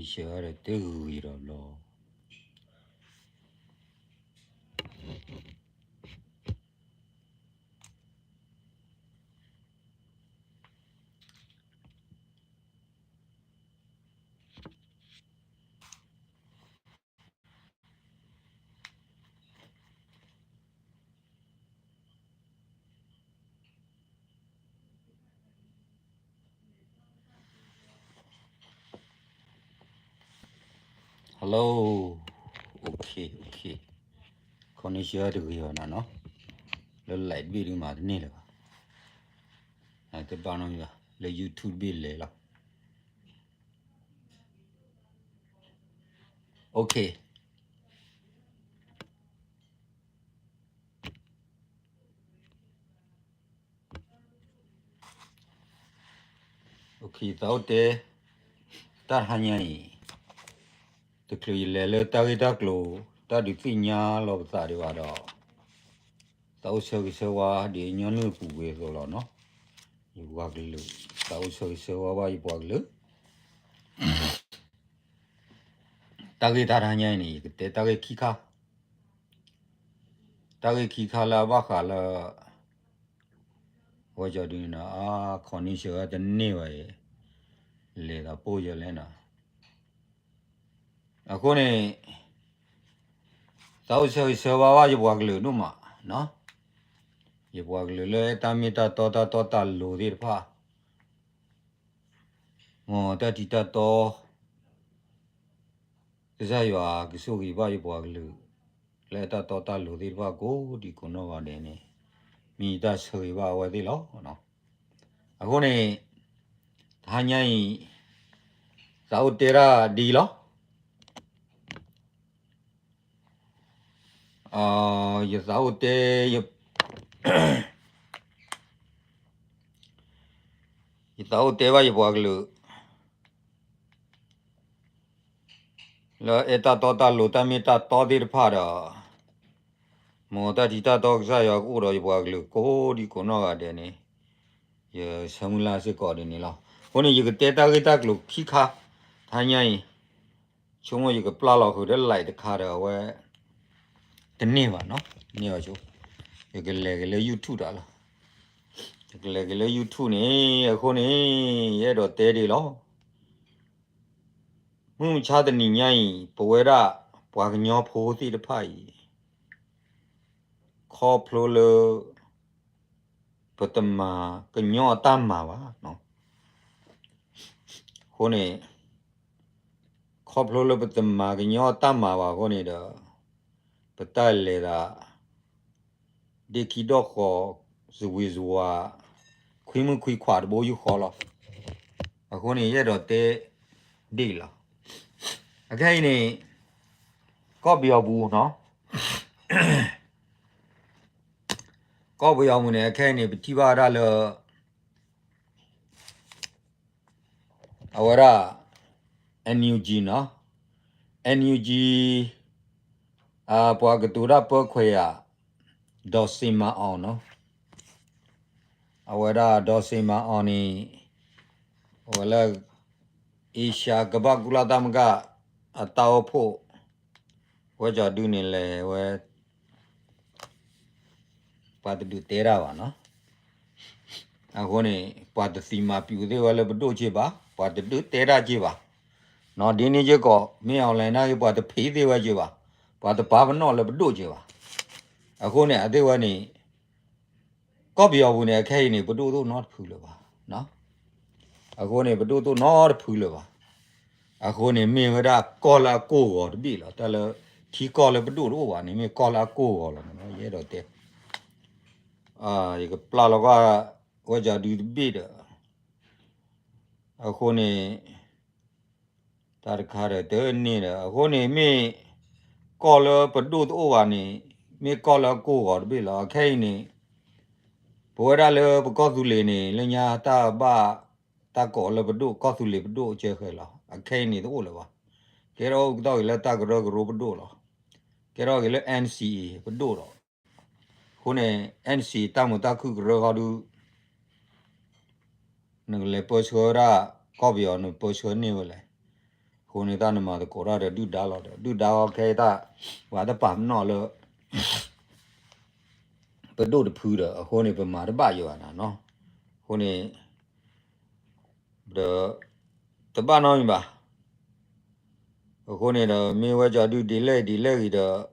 share do it all. Hello. Okay. Konnichiwa do it on no. The light video mad nila. Cái bao nhiêu là YouTube bill lấy là. Okay. Okay, tao te ta hanya tức là lele ta cái ta lo ta đi phi nhà lo ta đi vào đó. Tao sơ qua để nhớ nữa phụ về rồi nó. Yêu qua cái lư. Tao sơ qua yêu qua cái lư. Ta cái ta hanya này cái ta cái kia kha. Ta cái kia kha là bác là bây giờ đi na con đi chơi cái này vậy. Lệ ta bôi giờ lên na. Cô này tao sơ qua yêu qua cái lư đúng mà, nó. Yêu qua cái lư là ta mi ta to lù đi pha. Ta chỉ ta to. Cái sao vậy cái số cái bao yêu qua cái lư. Lại ta to lù đi pha cố đi con nó vào đây này. Mi ta sơ vào vậy đi lo, nó. Cô này hanya tao tera đi lo. Giờ tao te giờ tao te vào yêu qua cái lư. Là eta to lù ta mi ta to đi pha đó. Ta chỉ ta to cái sao cũng rồi qua cái lư cố đi con nó vào đây này. Giờ xong là sẽ có đến lo. Hôm nay cái tết ta lúc khi khá thay nhảy chúng tôi cái pla lò hồi đó lại được khá rồi vậy tên nhiều nó nhiều chú cái lệ YouTube đó là cái lệ YouTube này hôm nay cái đồ tết đi lo muốn cha tên nhảy bồi ra qua cái nhỏ phố thì được phải khó plo lơ bắt tầm mà cái nhỏ tam mà vả nó hôm nay khó plo lơ bắt tầm mà cái nhỏ tam mà vả hôm nay đó bắt tay lệ ra để khi đó họ rồi khi mình khi qua được bao nhiêu khó lo, hôm nay cái đó tệ đi là, cái này có biểu bù nó, có biểu bù này cái này bị thiba ra là, awara NUG nó, NUG qua cái tuổi đó bữa khuya đó xem mà on nó, awara đó xem mà on này, awara Asia cái bác gula đam ga tao po bây giờ đưa này là về bắt đầu tera vào nó hôm nay bắt đầu xem mà biểu đề vào là bắt đầu chơi ba bắt đầu tera chơi ba nó đi này chơi có mấy online này bắt đầu phi đề vào chơi ba bắt đầu ba vẫn nó là bắt đầu chơi ba hôm nay ở đây vào này có biểu vụ này cái này bắt đầu tôi nói phu了吧nó hôm nay bắt đầu tôi nói phu了吧hôm nay mình ra có là cô rồi bị là ta là khi có là bắt đầu rồi vào này mình có là cô rồi là nó dễ rồi thế 이거 플라로가 어제 리비드 아코네 다르카레 데니라 아코네 미 콜러 버두도 오와니 미 콜러 고거 빌라 케이니 보라르 버거둘레니 르냐 타바 타콜러 버두 거둘레 버두 제खे라 케이니 도올라 게로 도일라 타그로 그로 버두라 게로 길레 NCE 버두라 hôm NC ta một ta cứ rồi vào nâng lấy bớt số ra có biểu nâng bớt số nhiều lại hone ta nama the kora de du da lo de du da okay ta wa the pam no lo but do the poo the hone pe ma de ba yo na no hone the ba no ba hone the me wa ja du delay the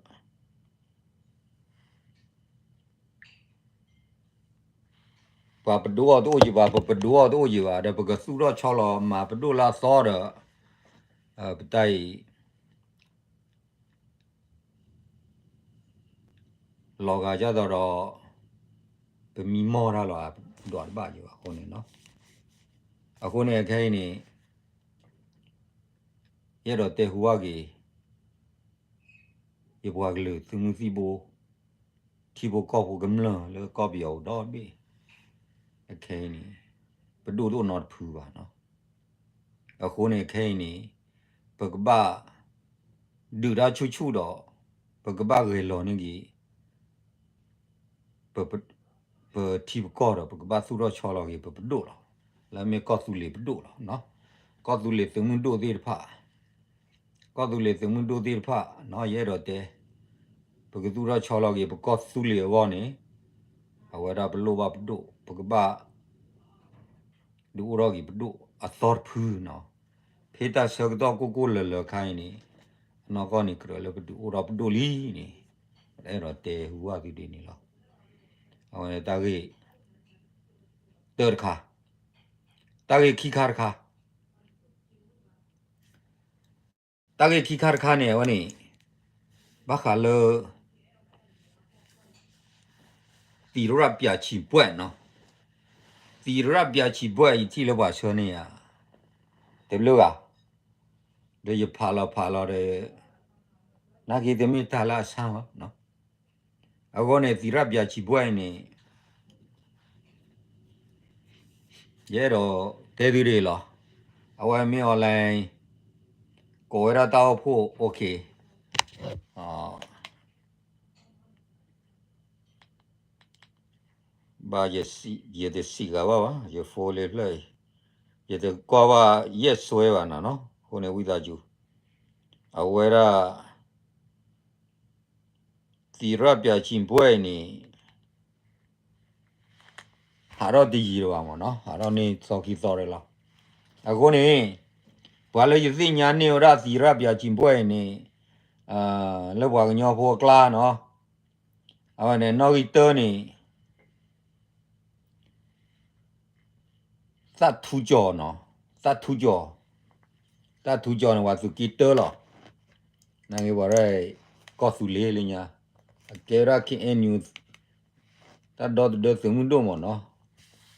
pa pa do do ji ba pa do do ji ba de ba su ro chao lo ma pa do la so de pa tai lo ga ja do pe mi mo ra lo do ba ji ba hone noအခုနေခိုင်းနေရတော့တေဟူဝကြီးရဘွားကလေးသူမှုစီဘိုတီဘကောက်ဖို့ကမလန်လေကောက်ပြောတော့ပြီအခိုင်းနေဘဒိုတော့ not ဖူပါနော်အခုနေခိုင်းနေပကပဒူရာချူတော့ပကပရေလောနေကြီးပတီဘကောတော့ပကပဆူတော့ချောလောက်ကြီးပဒိုတော့လာမေကောက်စုလေးပဒိုတော့နော်ကောက်စုလေးသူမှုတို့သေးတဖာကောက်စုလေးသူမှုတို့သေးတဖာနော်ရဲတော့တဲပကသူရချောလောက်ကြီးပကောက်စုလေးဝေါနေအဝရဘလိုဘပဒိုပကပဒူရောကြီးပဒိုအသောဖူနော်ဖေတာဆောတော့ကိုလလခိုင်းနေနော်ကောနေကြရလပဒူရောပဒိုလီနေအဲ့တော့တဲဟူဝသူဒီနေလောအဝတာကြီးတေခါတာကြီးခိခါခါတာကြီးခိခါခါနေဝနေဘာခါလတီရပြချီပွက်နော်တီရပြချီပွက်ဤတိလဘဆွနေရတဘလို့ကဒေရဖာလာတဲ့နာဂီတမီတာလာဆမ်းနော်အခုနေတီရပြချီပွက်နေရဲတော့တဲသူတွေလောအဝဲမင်း online ကိုရတာဖို့ okay ဘာရတဲ့စီကပါရဖိုးလေပလိုက်ရတဲ့ကွာပါရက်ဆွဲပါနော်ခုနေဝိသားကျူအဝဲရတီရပြချင်းပွဲနေဟာတော့ဒီကြီးတော့မှာနော်ဟာတော့နေစော်ခီစော်ရလားအခုနေဘာလို့ရသိညာနေရတီရပြချင်းပွဲနေလောက်ပါကညောဖို့ကလာနော်အဲ့နဲ့နော်ဂီတောနေသတ်ထူကြောနော်သတ်ထူကြောနော်ဝါစုကီတောလောနိုင်ဘာရဲကောစုလေးလညာအကေရာကင်းနျူးတတ်တော့တဲ့စမှုတော့မနော်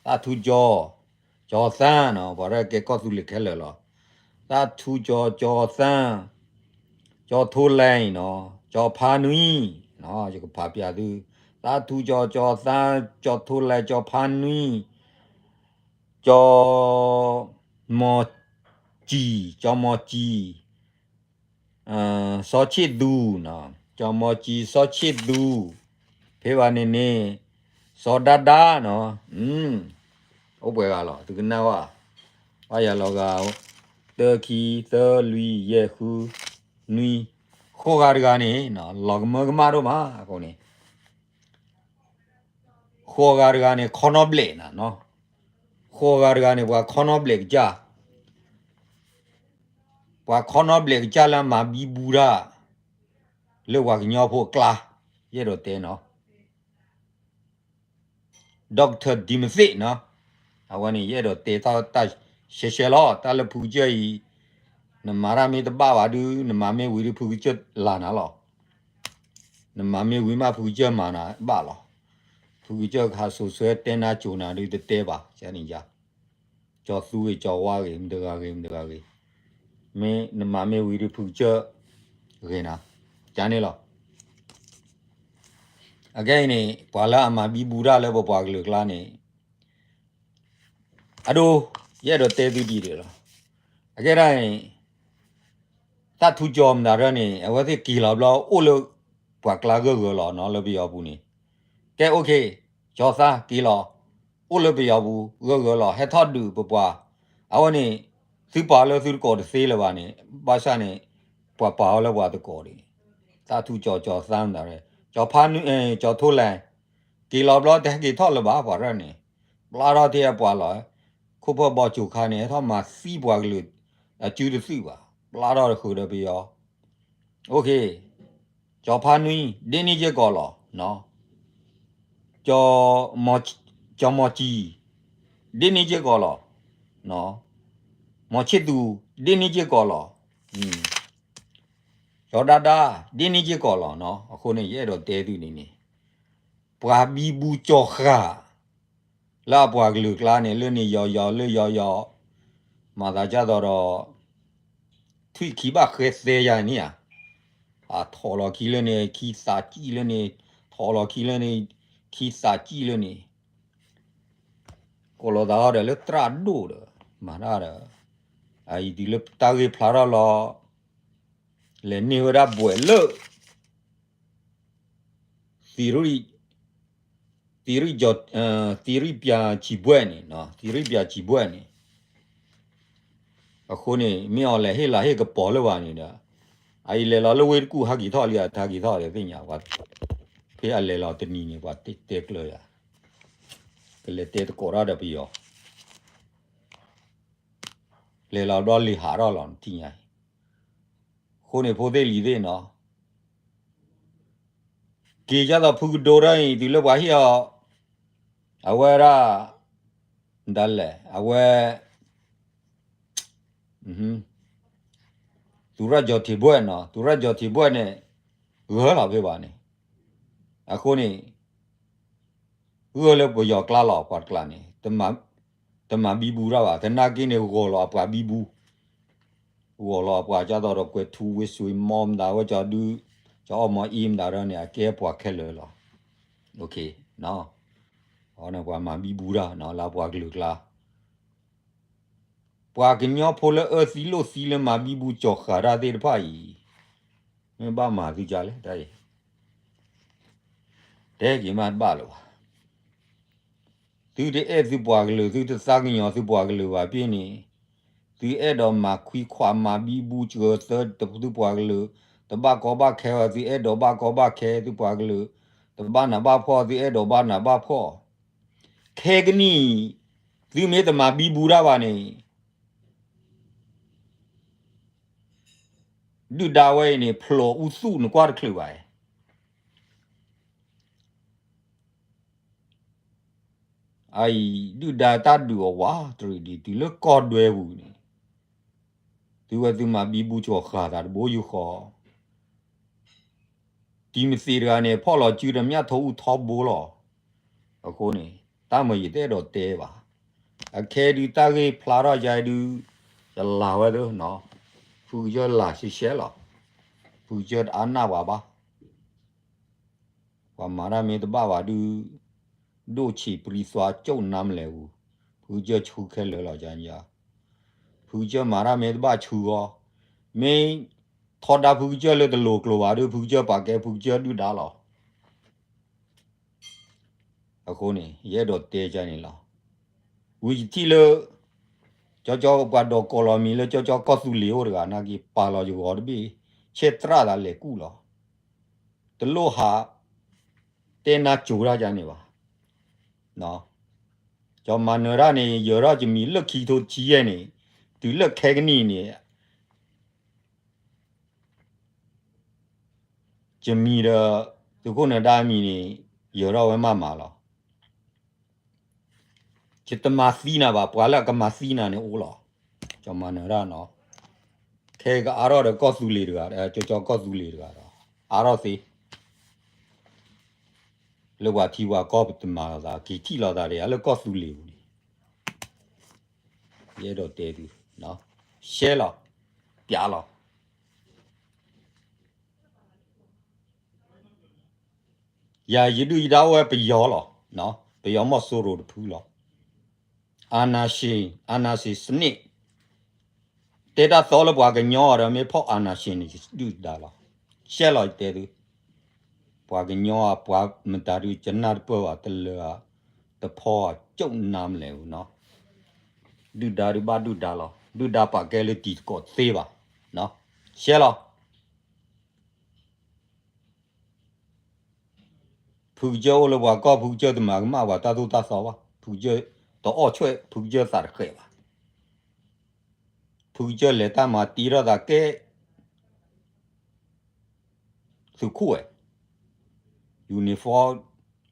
သတ်ထူကြောစမ်းနော်ဘာရဲကေကောစုလေးခဲလေလောသတ်ထူကြောစမ်းကြောထိုးလိုင်းနော်ကြောဖာနွီနော်ဒီကဖာပြသူသတ်ထူကြောစမ်းကြောထိုးလိုက်ကြောဖာနွီကြောမောကြီးစောချစ်သူနော်ကြောမောကြီးစောချစ်သူဖေးပါနေစောဒဒါနော်ဥပ္ပေကလောသူကနာဝဘာရလောကတေခီသလူယေခုနွီခေါ်ကားကနေနော်လောကမကမာတော့မှာအခုနေခေါ်ကားကနေခေါနောဘလေနော်ခေါ်ကားကနေဘာခေါနောဘလေကြာဘာခေါနောဘလေကြာလာမှာဘီဘူရာလောက်ဝကညောဖို့ကလာရတော့တဲနော်ဒေါက်တာဒီမသိနော်အဝနေရတော့တေတာတရှေလောတာလပူကြီးနမရာမေတဘာဝဒူနမမေဝီရဖူချက်လာနာလောနမမေဝီမဖူချက်မာနာဘာလောဖူချက်ခါဆူဆွဲတဲနာဂျိုနာဒီတဲပါကျန်နေကြကြောသူဝေကြောဝါကေမတကာကေမင်းနမမေဝီရဖူချက်ရေနာကျန်နေလောအကဲနေဘာလာအမဘီဘူရာလဲပွားကလေးကလာနေအဒိုရဲတော့တဲသူကြည့်တယ်လောအကဲတိုင်းတတ်ထူကြောမနာရနေအဝသိကီလာဘလောအိုလပွားကလာကောလောနော်လပြရဘူးနေကဲโอเคကျော်စားကီလာအိုလပြရဘူးကောလောဟက်ထတ်ဒူပွားအဝနေ သူပါလို့သူကောသေးလပါနဲ့ဘာရှာနေပွားပါလို့ပွားတကောတယ်သာသူကြောစမ်းတယ်ကြောဖာနကြောထိုးလန်ကီလောဘလတဲ့ကီထော်လပါပါရနေပလာတော့တဲ့ပွားလာခုဖို့ဘောချူခါနေထောမှာစီးပွားကလေးကျူးတစီပါပလာတော့ခုတော့ပြီးရောโอเคကြောဖာနွီဒင်းနေချက်ကောလောနော်ကြောမောကြီးဒင်းနေချက်ကောလောနော်မောချစ်သူဒင်းနေချက်ကောလောကျော်ဒါဒင်းနေချက်ကောလောနော်အခုနေရဲတော့တဲသူနေနေပွာဘီဘူးကြောခါလာပွားကလူကလာနေလွနေယောလွယောမာသာကြတော့ထွိခီဘခဲသေးရနေရထော်လခီလနေခီစာကြည့်လနေထော်လခီလနေခီစာကြည့်လနေကိုလိုသားတယ်လေတရာဒိုးတယ်မာနာတယ်ဒီလေတာကေဖလာလောလေနေရဘွယ်လေတီရီဂျတ်တီရီပြာချီဘွဲနေနော်တီရီပြာချီဘွဲနေအခုနေမြော်လေဟေလာဟေကပေါ်လဝနေတာလေလောလဝဲကူဟာဂီထော်လီယာဒါဂီထော်လေပညာကွာဖေးလေလောတနီနေကွာတက်လို့ရကလေတက်ကောရတဲ့ပြီးရောလေလောတော့လီဟာတော့လောတင်ရခုနေဖိုးသေးလီသေးနော်ကေကြတော့ဖူဒိုရိုင်းဒီလိုပါဟီယောအဝဲရာဒါလေအဝဲသူရကြော်တီဘွဲ့နော်သူရကြော်တီဘွဲ့နဲ့ရောလာပြပါနေအခုနေရောလည်းပေါ်ရောကလာတော့ပတ်ကလာနေတမဘီဘူးရပါတနာကင်းနေရောလာပါဘီဘူးရောလာပါကြတော့ကွယ်ထူဝဆွေမုံဒါဝကြဒူကြောမအင်းဒါရနေကဲပွားခဲလေလောโอเคနော်ဟောနေပွားမဘီဘူးရနော်လာပွားကလူကလာပွားကညောဖိုလစီလမဘီဘူးကြောခါရတဲ့ဖိုင်မဘာမာဒီကြလေတဲ့ကြီးမပါလို့သူတဲ့အဲ့ဒီပွားကလူသူတစားကညောသူပွားကလူပါပြင်းနေသူအဲ့တော့မခွီခွာမဘီဘူးကျော်သတသူပွားကလူတဘကောဘခဲဝသူအဲ့တော့ဘကောဘခဲသူပွားကလူတဘနာဘဖောသူအဲ့တော့ဘနာဘဖောခဲကနီသူမေတမဘီဘူးရပါနေဒူဒါဝဲနေဖလောဥစုနကွာခလူပါဒူဒါတာဒူဝါထရီဒီလကောဒွဲဘူးနေသူဝဲသူမဘီဘူးကျော်ခါတာဘိုးယူခေါ်ဒီမစီရကနေဖော်လောကျူရမြတ်ထိုးထောဘိုးလောအခုနေတာမရတဲ့တော့တဲပါအခဲဒီတာကေဖလာရကြိုင်ဒူလာဝဲတော့နော်ဖူရလာရှဲလောဖူရအနာပါဝမာရမေတဘာဝဒူဒိုချီပရီစွာကျုံနမ်းလဲဘူးဖူရချူခဲလောကြညာဖူရမာရမေတဘာချူရောမင်းထော်ဒါဖူရလေတလိုကလိုပါဒူဖူရပါကဲဖူရဒူဒါလောအခုနေရဲတော့တဲကြနေလားဝီတီလကြောပွားတော့ကော်လိုမီလေကြောကော့စုလီဟိုတကနာကြီးပါလောယူတော်ပြီချက်ထရတာလေကူလောတလို့ဟာတဲနာကြိုရကြနေပါနော်ကြောမနရနေရရကြမီလက်ခီတို့ကြီးရဲ့နေဒီလက်ခဲကနီနေဂျမီရသူကိုနဒါမီနေရရဝဲမမာလောจิตมาซีนาပါပွာလကမစီနာနေအိုးလောကျော်မနရနော်ခဲကအာရောတဲ့ကော့စုလေးတွေကကြောကော့စုလေးတွေကတော့အာရောစီလောကတီဝါကော့တမာသာကီတီလာတာတွေအဲ့လိုကော့စုလေးဘူးရဲတော့တဲသူနော်ရှဲလောပြားလောယာရတူရဝဲပယောလောနော်ပယောမဆိုးရိုဖူးလောအာနာရှိစနစ်တေတာသောလဘွားကညောရမေဖောက်အာနာရှင်နေဒူဒါလာရှဲလိုက်တဲသူဘွားကညောဘွားမတာရီကျနာပေါ်ဝတလတဖောကျုံနာမလဲဘူးနော်ဒူဒါရီဘာဒူဒါလာ do da pa ke le ti ko se ba no xe lo phụ cho là bà có phụ cho thì mà bà ta tu ta sao ba phụ cho to ở chơi phụ cho sao khỏe ba phụ cho là ta mà tí ra là cái sự khu ấy uniform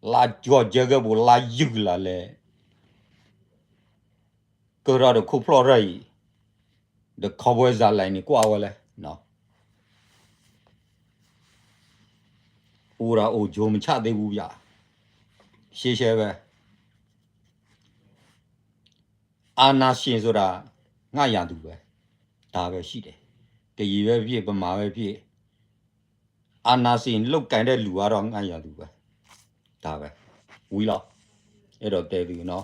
là cho cái bộ là dữ là lệ cái ra được khu pro rồi được cover ra lại này qua vậy nó ura ô cho mình chả thấy u ya xe về ana xin rồi là ngay nhà đủ vậy ta về xí đấy cái gì về phía bên mà về phía ana xin lúc cái đấy lùa đó ngay nhà đủ vậy ta về vui lo cái đó tệ từ nó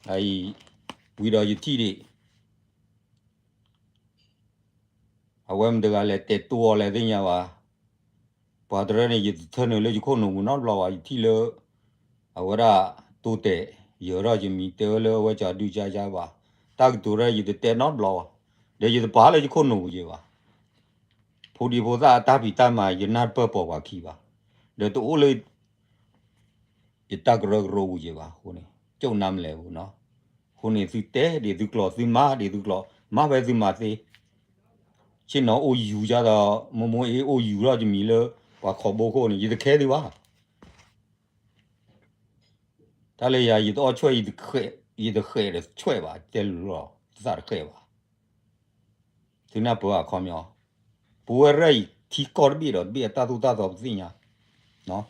ai vui đó gì thi đi à em được là tệ tua là thế nhau à bà đó này gì thân này lấy con nó nó lo à thi lơ à vậy là tu tệ giờ ra chỉ mình tệ lơ vậy cho đi ra bà ta cái tu ra gì tệ nó lo để gì bà lấy con nó gì bà phụ đi phụ ra ta bị ta mà gì nát bơ bỏ vào khi bà để tu lấy ta cái rô gì bà hôm nay châu Nam lệ nó hôm nay thì té để từ lò từ má để từ lò má về từ má thì chỉ nó ô yêu ra đó mà ô yêu ra thì mình lơ và khó bố cô này gì cái đi quá ta lấy ya gì đó chơi gì đó khơi đấy chơi bà chơi lừa sao được khơi bà thì nó bữa khó nhở bữa rồi thì có biết rồi biết ta tu ta đâu gì nhá nó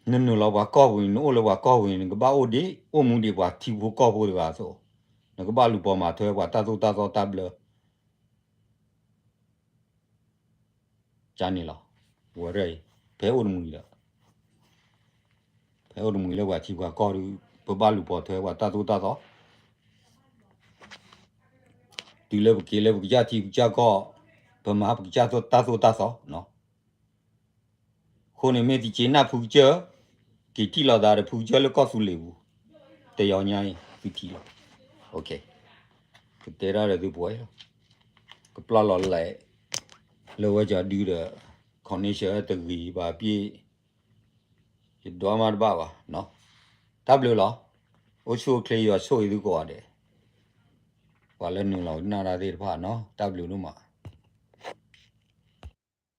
nên nó là có vui nó là có vui cái bao đi ô muốn đi qua thì vô có vui qua số nó cái bao lụp mà thôi qua ta tu ta đâu ta bờ chán lo bữa rồi phải ôn mùi là phải ôn mùi là qua thì qua có đi bữa bao lụp thôi qua ta tu ta đâu từ lúc kia lúc kia thì cha có bữa mà cha ta tu ta sao nó hôm nay mình thì chỉ na phụ trợ cái thì là đã phụ trợ là có số liệu để ao nhai cái thì là ok cái thế ra là cái buổi cái plan là lại lâu giờ đi được còn nếu sẽ từ gì và bị cái đó mà bảo à nó đáp lời lo ở chỗ kia ở chỗ gì cũng có đấy và lên nữa là nó ra đây phải nó đáp lời nó mà